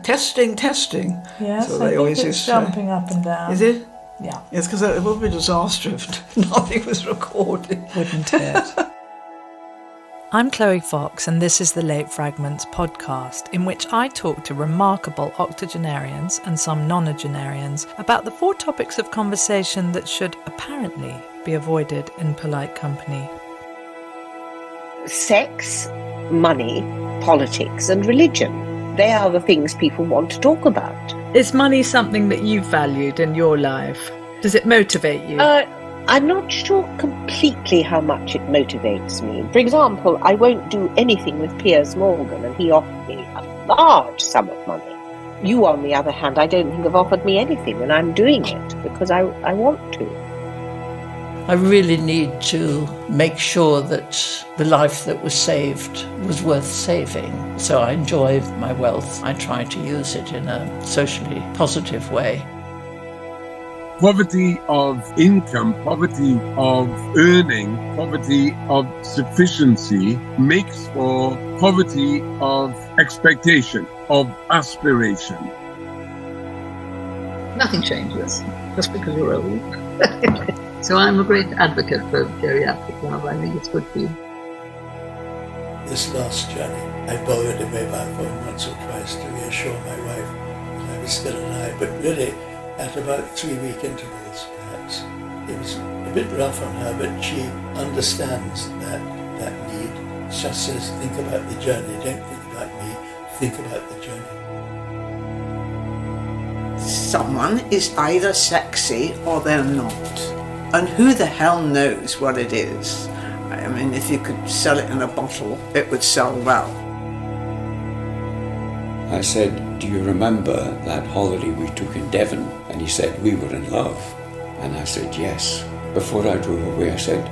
Testing. Yes, So I they always think used it's to- jumping up and down. Is it? Yeah. Yes, because it would be a disaster if nothing was recorded. Wouldn't it? I'm Chloe Fox, and this is the Late Fragments podcast, in which I talk to remarkable octogenarians and some nonagenarians about the 4 topics of conversation that should apparently be avoided in polite company. Sex, money, politics and religion. They are the things people want to talk about. Is money something that you've valued in your life? Does it motivate you? I'm not sure completely how much it motivates me. For example, I won't do anything with Piers Morgan, and he offered me a large sum of money. You, on the other hand, I don't think have offered me anything, and I'm doing it because I want to. I really need to make sure that the life that was saved was worth saving. So I enjoy my wealth. I try to use it in a socially positive way. Poverty of income, poverty of earning, poverty of sufficiency makes for poverty of expectation, of aspiration. Nothing changes just because you're old. So I'm a great advocate for geriatric love. I think it's good for you. This last journey, I borrowed a mobile phone once or twice to reassure my wife that I was still alive, but really at about 3-week intervals, perhaps. It was a bit rough on her, but she understands that need. She just says, think about the journey, don't think about me, think about the journey. Someone is either sexy or they're not. And who the hell knows what it is? I mean, if you could sell it in a bottle, it would sell well. I said, do you remember that holiday we took in Devon? And he said, we were in love. And I said, yes. Before I drove away, I said,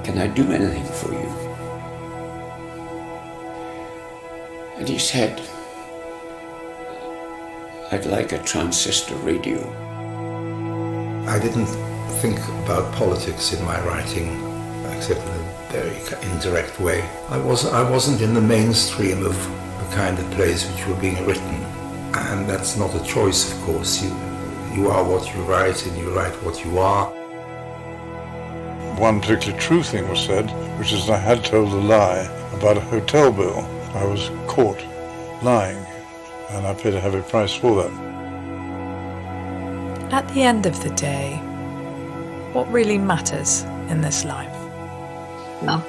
can I do anything for you? And he said, I'd like a transistor radio. I didn't think about politics in my writing, except in a very indirect way. I wasn't in the mainstream of the kind of plays which were being written, and that's not a choice, of course. You are what you write, and you write what you are. One particularly true thing was said, which is I had told a lie about a hotel bill. I was caught lying, and I paid a heavy price for that. At the end of the day, what really matters in this life? Love.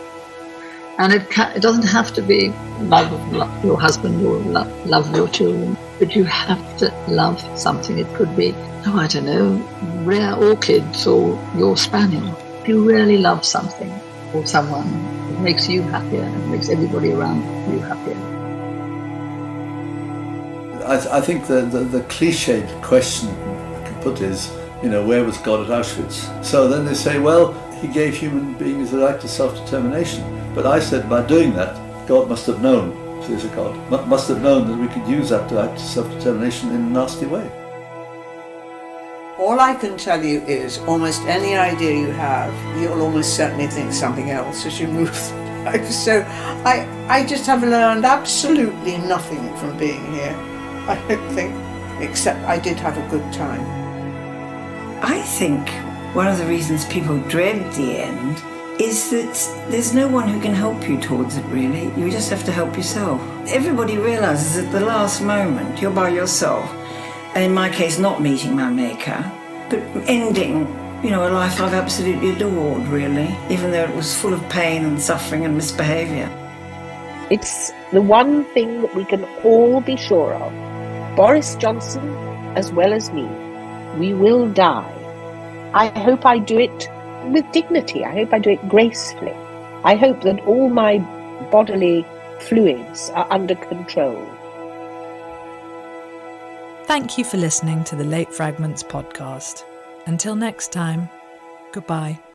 And it doesn't have to be love of your husband or love of your children, but you have to love something. It could be, I don't know, rare orchids or your spaniel. If you really love something or someone, it makes you happier and makes everybody around you happier. I think the cliched question I can put is, where was God at Auschwitz? So then they say, well, he gave human beings the right to self-determination. But I said, by doing that, God must have known, if there's a God, must have known that we could use that right to self-determination in a nasty way. All I can tell you is almost any idea you have, you'll almost certainly think something else as you move through life. So I just have learned absolutely nothing from being here, I don't think, except I did have a good time. I think one of the reasons people dread the end is that there's no one who can help you towards it, really. You just have to help yourself. Everybody realises at the last moment you're by yourself, and in my case not meeting my maker, but ending, a life I've absolutely adored, really, even though it was full of pain and suffering and misbehaviour. It's the one thing that we can all be sure of. Boris Johnson, as well as me, we will die. I hope I do it with dignity. I hope I do it gracefully. I hope that all my bodily fluids are under control. Thank you for listening to the Late Fragments podcast. Until next time, goodbye.